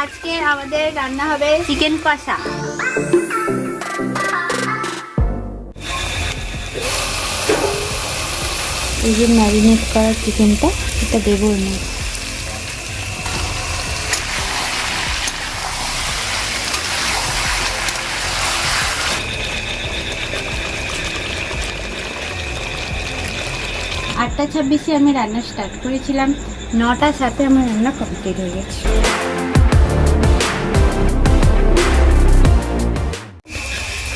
আজকে আমাদের রান্না হবে চিকেন কষা। এই যে ম্যারিনেট করা চিকেনটা, এটা দেবো না। আটটা 26-এ আমি রান্না স্টার্ট করেছিলাম, 9টার সাথে আমার রান্না কমপ্লিট হয়ে গেছে।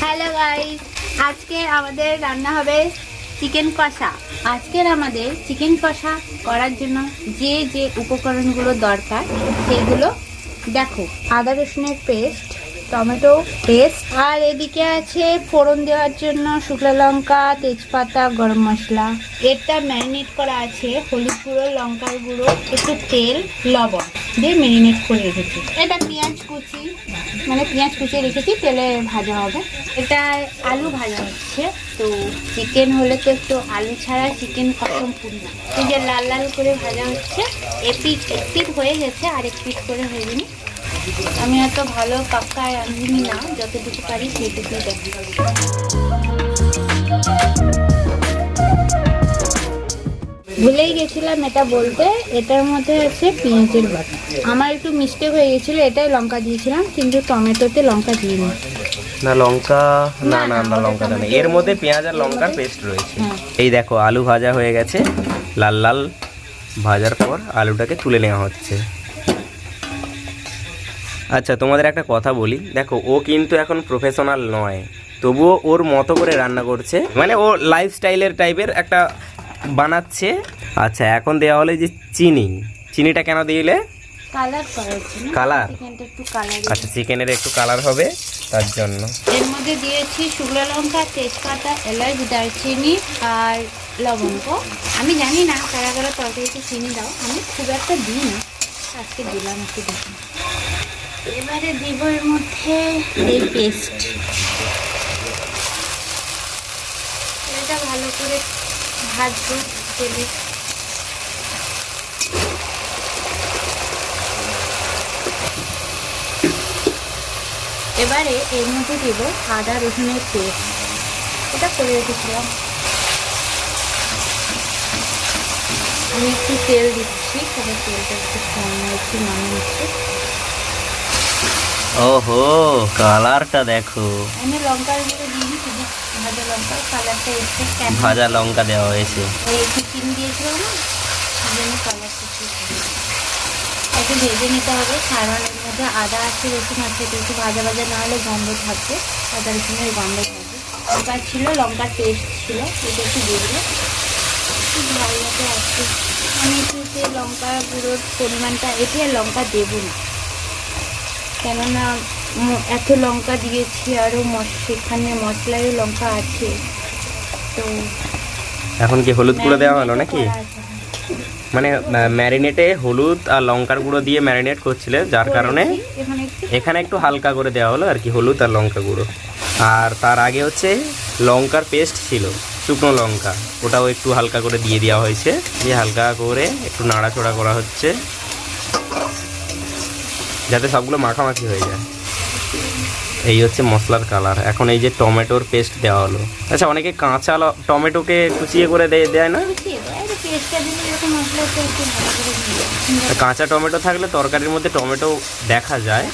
হ্যালো গাইস, আজকে আমাদের রান্না হবে চিকেন কষা। আজকের আমাদের চিকেন কষা করার জন্য যে যে উপকরণগুলো দরকার সেগুলো দেখো। আদা রসুনের পেস্ট, টমেটো পেস্ট, আর এদিকে আছে ফোড়ন দেওয়ার জন্য শুকনো লঙ্কা, তেজপাতা, গরম মশলা। এটা ম্যারিনেট করা আছে হলুদ গুঁড়ো, লঙ্কার গুঁড়ো, একটু তেল, লবণ দিয়ে ম্যারিনেট করে রেখেছি। এটা পেঁয়াজ কুচি, মানে পেঁয়াজ কুচিয়ে রেখেছি, তেলে ভাজা হবে। এটা আলু ভাজা হচ্ছে। তো চিকেন হলে তো একটু আলু ছাড়া চিকেন অসম্পূর্ণ। এই যে লাল লাল করে ভাজা হচ্ছে, এক পিঠ হয়ে গেছে, আর এক পিঠ করে হয়ে যায়নি। আমি এত ভালো পাক্কা রাঁধুনি না, যতটুকু পারি সেইটুকুই দেখি। ভুলেই গেছিলাম এটা বলতে, এটার মধ্যে আছে পেঁয়াজের বাটা। আমার একটু মিস্টেক হয়ে গেছিল, এটাই লঙ্কা দিয়েছিলাম কিন্তু টমেটোতে লঙ্কা দিইনি। না লঙ্কা, না না না লঙ্কা দেন, এর মধ্যে পেঁয়াজ আর লঙ্কার পেস্ট রয়েছে। এই দেখো আলু ভাজা হয়ে গেছে, লাল লাল ভাজার পর আলুটাকে তুলে নেওয়া হচ্ছে। আচ্ছা তোমাদের একটা কথা বলি, দেখো ও কিন্তু এখন প্রফেশনাল নয়, তবুও ওর মতো করে রান্না করছে, মানে ও লাইফস্টাইলের টাইপের একটা বানাচ্ছে। আচ্ছা এখন দেওয়া হলো যে চিনিটা কেন দিলে? কালার করার জন্য। কালার? চিকেনটা একটু কালার। আচ্ছা চিকেনের একটু কালার হবে তার জন্য। এর মধ্যে দিয়েছি শুকনো লঙ্কা, তেজপাতা, এলাচ, দারচিনি আর লবঙ্গ। আমি জানি না কারা কারা তরকারিতে চিনি দাও, আমি খুব একটা দিই না, আজকে দিলাম একটু দেখুন। এবারে দিব এর মধ্যে এই পেস্ট। এটা ভালো করে ভাজবো তেলে। এবারে এর মধ্যে দেব আদা রসুনের পেস্ট, এটা করে রেখেছিলাম। আমি একটু তেল দিচ্ছি, তবে তেলটা একটু কম একটু মনে হচ্ছে। ওহো কালারটা দেখো, আমি লঙ্কার গুঁড়ো দিইনি, শুধু ভাজা লঙ্কা, কালারটা এসছে। কেন ভাজা লঙ্কা দেওয়া হয়েছে? ওই একটু চিনি দিয়েছিলাম না, সেই জন্য কালারটা একটু ভেজে নিতে হবে। কারণ এর মধ্যে আদা আছে, রসুন আছে, এটা একটু ভাজা ভাজা না হলে গন্ধ থাকবে, আদা রসুনের গন্ধ থাকবে। লঙ্কা ছিল, লঙ্কার পেস্ট ছিল, এটা একটু দিয়ে দিলে একটু ভালো মতো আসছে। আমি একটু যে লঙ্কা গুঁড়োর পরিমাণটা, এতে লঙ্কা দেবো না, কেননা এত লঙ্কা দিয়েছি, আরও সেখানে মশলায়ও লঙ্কা আছে। তো এখন কি হলুদ গুঁড়ো দেওয়া হলো নাকি? মানে ম্যারিনেটে হলুদ আর লঙ্কার গুঁড়ো দিয়ে ম্যারিনেট করছিলে, যার কারণে এখানে একটু হালকা করে দেওয়া হলো আর কি, হলুদ আর লঙ্কা গুঁড়ো। আর তার আগে হচ্ছে লঙ্কার পেস্ট ছিল, শুকনো লঙ্কা, ওটাও একটু হালকা করে দিয়ে দেওয়া হয়েছে, দিয়ে হালকা করে একটু নাড়াচড়া করা হচ্ছে যাতে সবগুলো মাখামাখি হয়ে যায়। এই হচ্ছে মশলার কালার। এখন এই যে টমেটোর পেস্ট দেওয়া হলো। আচ্ছা অনেকে কাঁচা টমেটোকে কুচিয়ে করে দেয় না? কাঁচা টমেটো থাকলে তরকারির মধ্যে টমেটো দেখা যায়।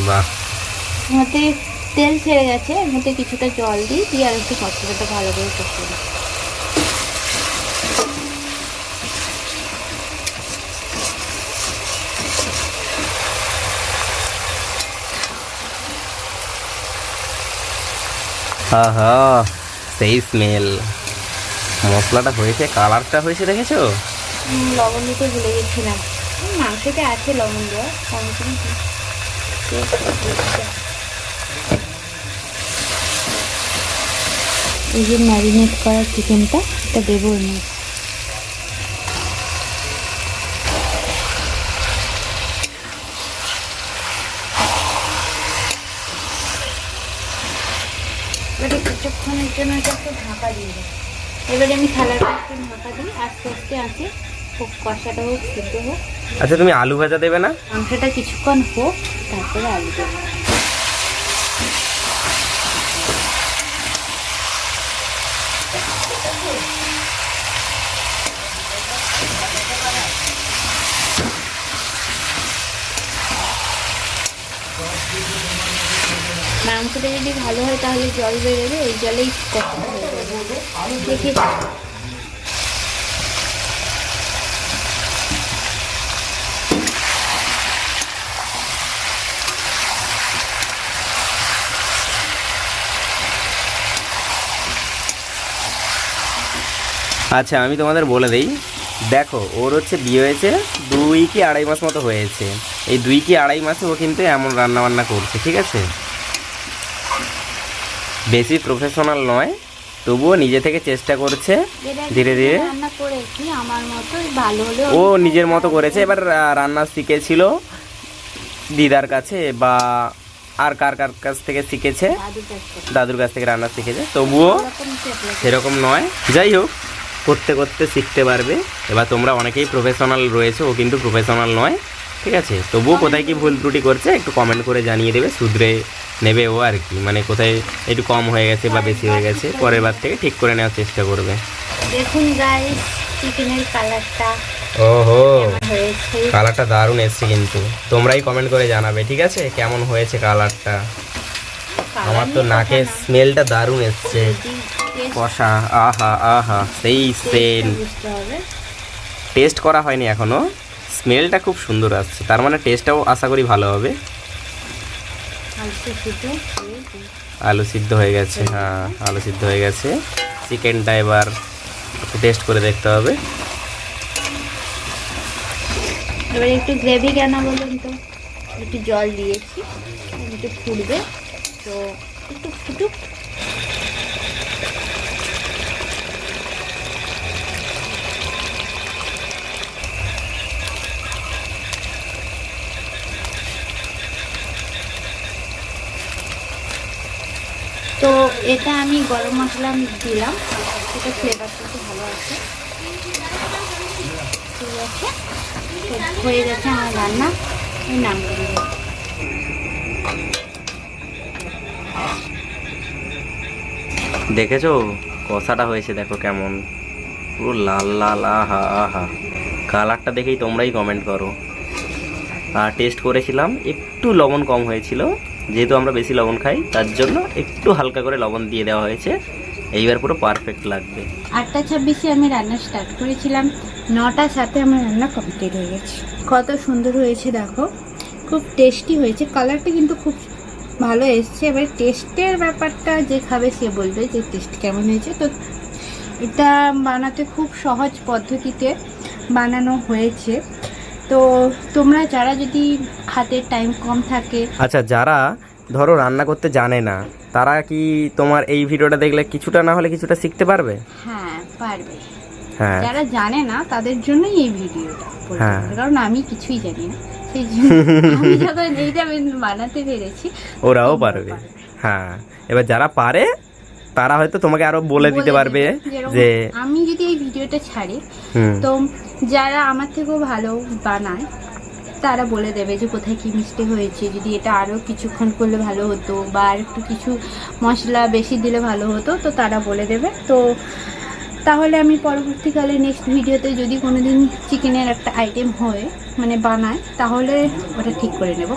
বাহ, মধ্যে তেল ছেড়ে গেছে, এর মধ্যে কিছুটা জল দিয়ে আর একটু মশলাটা ভালো করে কষিয়ে দিই। আহা সেই স্মেল, মশলাটা হয়েছে, কালারটা হয়েছে দেখেছো? লবণ দিতে ভুলে গেছিলাম, মাংসতে আছে লবণ দেওয়া, কম কম। এই যে ম্যারিনেট করা চিকেনটা, এটা দেবো না। এবারে কিছুক্ষণের জন্য এটা একটু ঢাকা দিয়ে দেবো। এবারে আমি থালাটা একটু ঢাকা দিই, আস্তে আস্তে আছে কষাটা হোক, সিদ্ধ হোক। আচ্ছা, তুমি আলু ভাজা দেবে না? মাংসটা কিছুক্ষণ হোক, তারপরে আলু দেবো। মাংসটা যদি ভালো হয় তাহলে জল বেরোবে, ওই জলেই কষাটা হয়ে যাবে। দেখি আচ্ছা, আমি তোমাদের বলে দিই, দেখো ওর হচ্ছে বিয়ে হয়েছে 2 কি 2.5 মাস মতো হয়েছে। এই 2 কি 2.5 মাসে ও কিন্তু এমন রান্না বান্না করছে, ঠিক আছে? বেশি প্রফেশনাল নয়, তবুও নিজে থেকে চেষ্টা করছে ধীরে ধীরে। রান্না করেছি আমার মতো, ভালো হলে ও নিজের মতো করেছে। এবার রান্না শিখেছিল দিদার কাছে বা আর কার কার কাছ থেকে শিখেছে, দাদুর কাছ থেকে রান্না শিখেছে, তবুও সেরকম নয়। যাই হোক, করতে করতে শিখতে পারবে। এবার তোমরা অনেকেই প্রফেশনাল রয়েছে, ও কিন্তু প্রফেশনাল নয়, ঠিক আছে? তবুও কোথায় কি ভুল ত্রুটি করছে একটু কমেন্ট করে জানিয়ে দেবে, শুধরে নেবে ও আর কি। মানে কোথায় একটু কম হয়ে গেছে বা বেশি হয়ে গেছে, পরের বার থেকে ঠিক করে নেওয়ার চেষ্টা করবে। দেখুন গাইস, চিকেনের কালারটা ওহো, হয়েছে। কালারটা দারুণ এসছে, কিন্তু তোমরাই কমেন্ট করে জানাবে, ঠিক আছে, কেমন হয়েছে কালারটা। আমার তো নাকে স্মেলটা দারুণ এসছে, কষা। আহা আহা, সেই সেন্ট। টেস্ট করা হয়নি এখনো, স্মেলটা খুব সুন্দর আসছে, তার মানে টেস্টটাও আশা করি ভালো হবে। আলু সিদ্ধ হয়ে গেছে, হ্যাঁ আলু সিদ্ধ হয়ে গেছে। চিকেনটা এবার একটু টেস্ট করে দেখতে হবে। এবার একটু গ্রেভি কেন বলুন তো, একটু জল দিয়েছি, একটু ফুটবে, তো একটু ফুটুক। তো এটা আমি গরম মশলা দিলাম, এটা ফ্লেভারটা খুব ভালো আছে। ঠিক আছে, হয়ে গেছে আমার রান্না, আমি নাম করে দেবো। দেখেছো কষাটা হয়েছে, দেখো কেমন পুরো লাল লাল। আহা আহা, কালারটা দেখেই তোমরাই কমেন্ট করো। আর টেস্ট করেছিলাম, একটু লবণ কম হয়েছিল, যেহেতু আমরা বেশি লবণ খাই তার জন্য একটু হালকা করে লবণ দিয়ে দেওয়া হয়েছে। এইবার পুরো পারফেক্ট লাগবে। 8টা 26-এ আমি রান্না স্টার্ট করেছিলাম, 9টার সাথে আমার রান্না কমপ্লিট হয়ে গেছে। কত সুন্দর হয়েছে দেখো, খুব টেস্টি হয়েছে, কালারটা কিন্তু খুব ভালো এসছে। এবার টেস্টের ব্যাপারটা যে খাবে সে বলবে যে টেস্ট কেমন হয়েছে। তো এটা বানাতে খুব সহজ পদ্ধতিতে বানানো হয়েছে। তো তোমরা যারা যদি হাতের টাইম কম থাকে, আচ্ছা, যারা ধরো রান্না করতে জানে না, তারা কি তোমার এই ভিডিওটা দেখলে কিছুটা না হলে কিছুটা শিখতে পারবে? হ্যাঁ পারবে। হ্যাঁ, যারা জানে না তাদের জন্যই এই ভিডিওটা, হ্যাঁ। কারণ আমি কিছুই জানি না, সেই জন্য আমি যখন এইটা বানাতে পেরেছি, ওরাও পারবে। হ্যাঁ, এবার যারা পারে তারা হয়তো তোমাকে আরো বলে দিতে পারবে যে আমি যদি এই ভিডিওটা ছাড়ি, তো যারা আমার থেকেও ভালো বানায় তারা বলে দেবে যে কোথায় কি মিস্টেক হয়েছে, যদি এটা আরও কিছুক্ষণ করলে ভালো হতো বা আর একটু কিছু মশলা বেশি দিলে ভালো হতো, তো তারা বলে দেবে। তো তাহলে আমি পরবর্তীকালে নেক্সট ভিডিওতে যদি কোনোদিন চিকেনের একটা আইটেম হয় মানে বানায়, তাহলে ওটা ঠিক করে নেব।